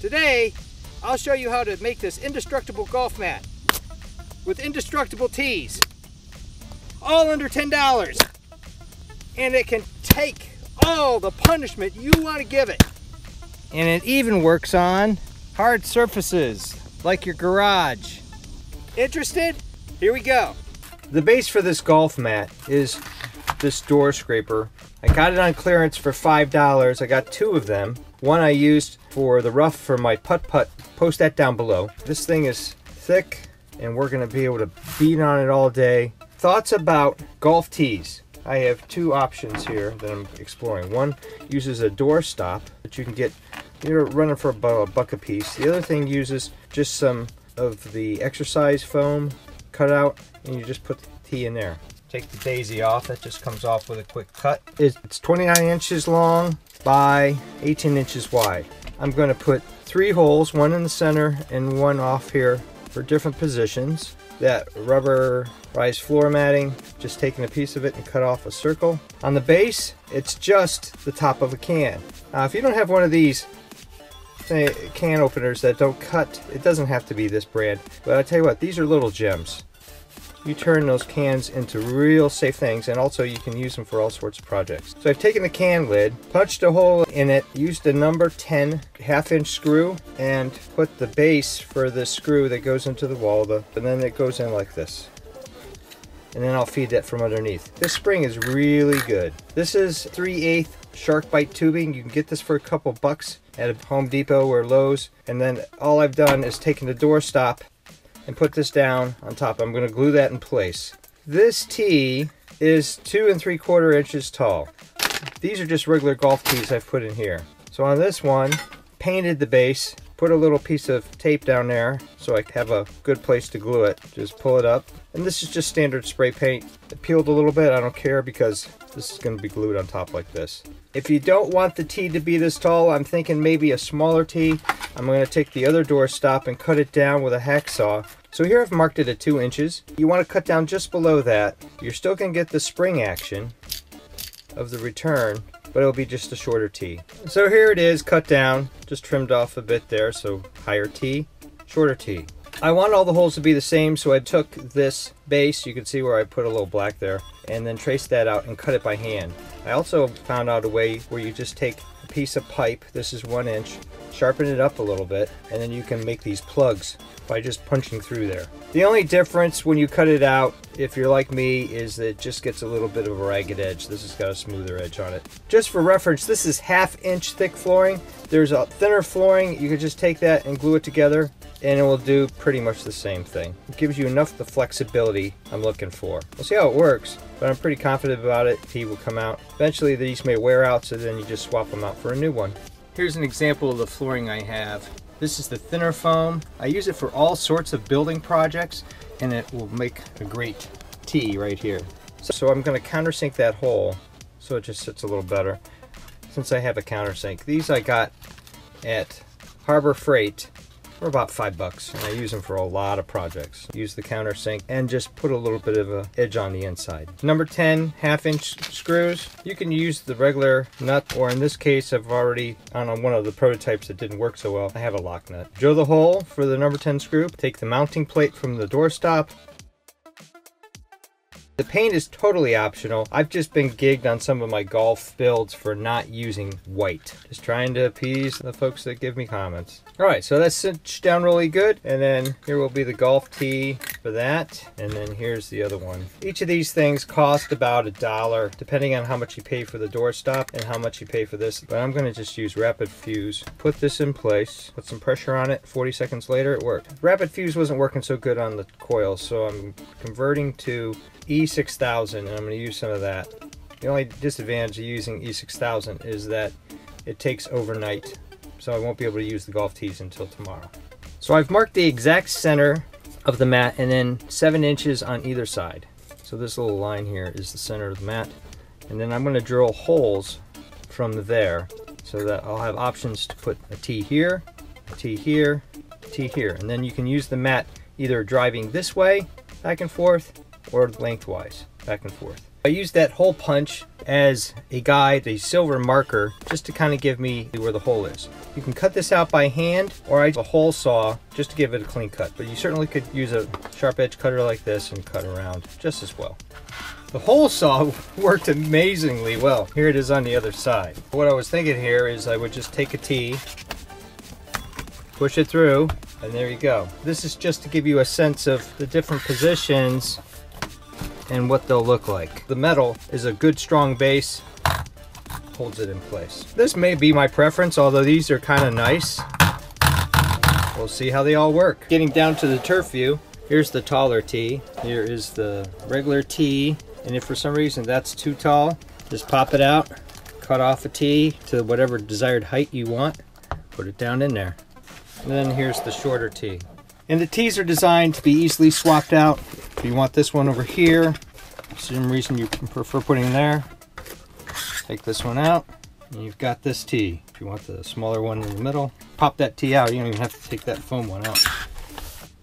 Today, I'll show you how to make this indestructible golf mat with indestructible tees, all under $10. And it can take all the punishment you want to give it. And it even works on hard surfaces like your garage. Interested? Here we go. The base for this golf mat is this door scraper. I got it on clearance for $5. I got 2 of them. One I used for the rough for my putt-putt. Post that down below. This thing is thick and we're gonna be able to beat on it all day. Thoughts about golf tees. I have 2 options here that I'm exploring. One uses a door stop that you can get, you're running for about $1 a piece. The other thing uses just some of the exercise foam cut out and you just put the tee in there. Take the daisy off, that just comes off with a quick cut. It's 29 inches long by 18 inches wide. I'm going to put 3 holes, one in the center and one off here for different positions. That rubberized floor matting, just taking a piece of it and cut off a circle. On the base, it's just the top of a can. Now if you don't have one of these can openers that don't cut, it doesn't have to be this brand, but I tell you what, these are little gems. You turn those cans into real safe things, and also you can use them for all sorts of projects. So I've taken the can lid, punched a hole in it, used a number 10 half-inch screw, and put the base for the screw that goes into the wall, and then it goes in like this. And then I'll feed that from underneath. This spring is really good. This is 3/8 shark bite tubing. You can get this for a couple bucks at a Home Depot or Lowe's. And then all I've done is taken the door stop and put this down on top. I'm going to glue that in place. This tee is 2 3/4 inches tall. These are just regular golf tees I've put in here. So on this one, painted the base, put a little piece of tape down there so I have a good place to glue it. Just pull it up. And this is just standard spray paint. It peeled a little bit, I don't care, because this is going to be glued on top like this. If you don't want the tee to be this tall, I'm thinking maybe a smaller tee. I'm going to take the other door stop and cut it down with a hacksaw. So here I've marked it at 2 inches. You want to cut down just below that. You're still going to get the spring action of the return, but it'll be just a shorter tee. So here it is, cut down, just trimmed off a bit there, so higher tee, shorter tee. I want all the holes to be the same, so I took this base, you can see where I put a little black there, and then traced that out and cut it by hand. I also found out a way where you just take a piece of pipe, this is 1 inch, sharpen it up a little bit, and then you can make these plugs by just punching through there. The only difference when you cut it out, if you're like me, is that it just gets a little bit of a ragged edge. This has got a smoother edge on it. Just for reference, this is 1/2 inch thick flooring. There's a thinner flooring, you could just take that and glue it together and it will do pretty much the same thing. It gives you enough the flexibility I'm looking for. We'll see how it works, but I'm pretty confident about it. Tee will come out. Eventually these may wear out, so then you just swap them out for a new one. Here's an example of the flooring I have. This is the thinner foam. I use it for all sorts of building projects and it will make a great tee right here. So I'm going to countersink that hole so it just sits a little better since I have a countersink. These I got at Harbor Freight for about $5, and I use them for a lot of projects. Use the countersink and just put a little bit of an edge on the inside. Number 10 1/2-inch screws. You can use the regular nut, or in this case I've already, on one of the prototypes that didn't work so well, I have a lock nut. Drill the hole for the number 10 screw. Take the mounting plate from the door stop. The paint is totally optional. I've just been gigged on some of my golf builds for not using white. Just trying to appease the folks that give me comments. Alright, so that's cinched down really good. And then here will be the golf tee for that. And then here's the other one. Each of these things cost about $1, depending on how much you pay for the door stop and how much you pay for this. But I'm going to just use Rapid Fuse. Put this in place. Put some pressure on it. 40 seconds later, it worked. Rapid Fuse wasn't working so good on the coil, so I'm converting to E6000, and I'm going to use some of that. The only disadvantage of using E6000 is that it takes overnight, so I won't be able to use the golf tees until tomorrow. So I've marked the exact center of the mat and then 7 inches on either side. So this little line here is the center of the mat, and then I'm going to drill holes from there so that I'll have options to put a tee here, a tee here, a tee here, and then you can use the mat either driving this way, back and forth, or lengthwise, back and forth. I used that hole punch as a guide, a silver marker, just to kind of give me where the hole is. You can cut this out by hand, or I use a hole saw just to give it a clean cut. But you certainly could use a sharp edge cutter like this and cut around just as well. The hole saw worked amazingly well. Here it is on the other side. What I was thinking here is I would just take a T, push it through, and there you go. This is just to give you a sense of the different positions and what they'll look like. The metal is a good strong base, holds it in place. This may be my preference, although these are kind of nice. We'll see how they all work. Getting down to the turf view, here's the taller T. Here is the regular T. And if for some reason that's too tall, just pop it out, cut off a T to whatever desired height you want, put it down in there. And then here's the shorter T. And the T's are designed to be easily swapped out. If you want this one over here, for some reason you prefer putting there, take this one out, and you've got this T. If you want the smaller one in the middle, pop that T out. You don't even have to take that foam one out.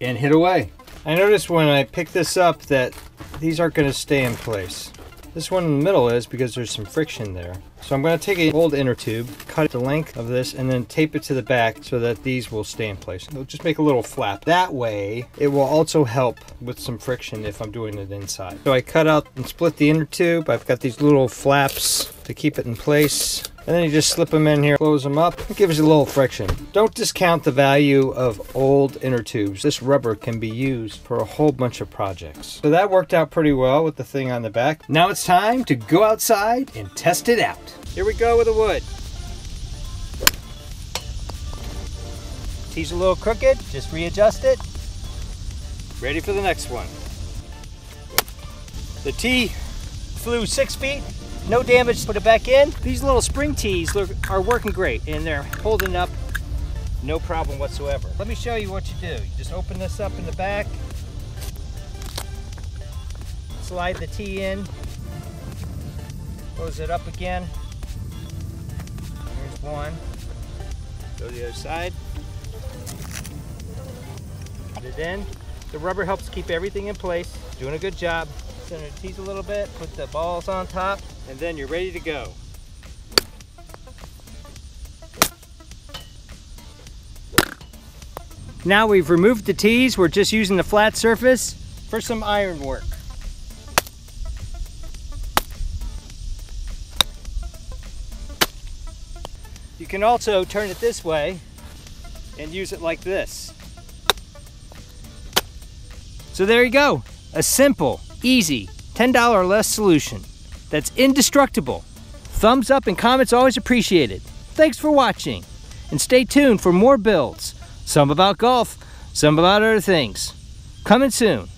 And hit away. I noticed when I pick this up that these aren't going to stay in place. This one in the middle is, because there's some friction there. So I'm going to take an old inner tube, cut the length of this, and then tape it to the back so that these will stay in place. It'll just make a little flap. That way, it will also help with some friction if I'm doing it inside. So I cut out and split the inner tube. I've got these little flaps to keep it in place. And then you just slip them in here, close them up. It gives you a little friction. Don't discount the value of old inner tubes. This rubber can be used for a whole bunch of projects. So that worked out pretty well with the thing on the back. Now it's time to go outside and test it out. Here we go with the wood. T's a little crooked, just readjust it. Ready for the next one. The T flew 6 feet. No damage, put it back in. These little spring tees are working great and they're holding up, no problem whatsoever. Let me show you what you do. You just open this up in the back, slide the tee in, close it up again. Here's one. Go to the other side. Put it in. The rubber helps keep everything in place. Doing a good job. Center the tees a little bit, put the balls on top, and then you're ready to go. Now we've removed the tees, we're just using the flat surface for some iron work. You can also turn it this way and use it like this. So there you go, a simple, easy, $10 or less solution that's indestructible. Thumbs up and comments always appreciated. Thanks for watching, and stay tuned for more builds. Some about golf, some about other things. Coming soon.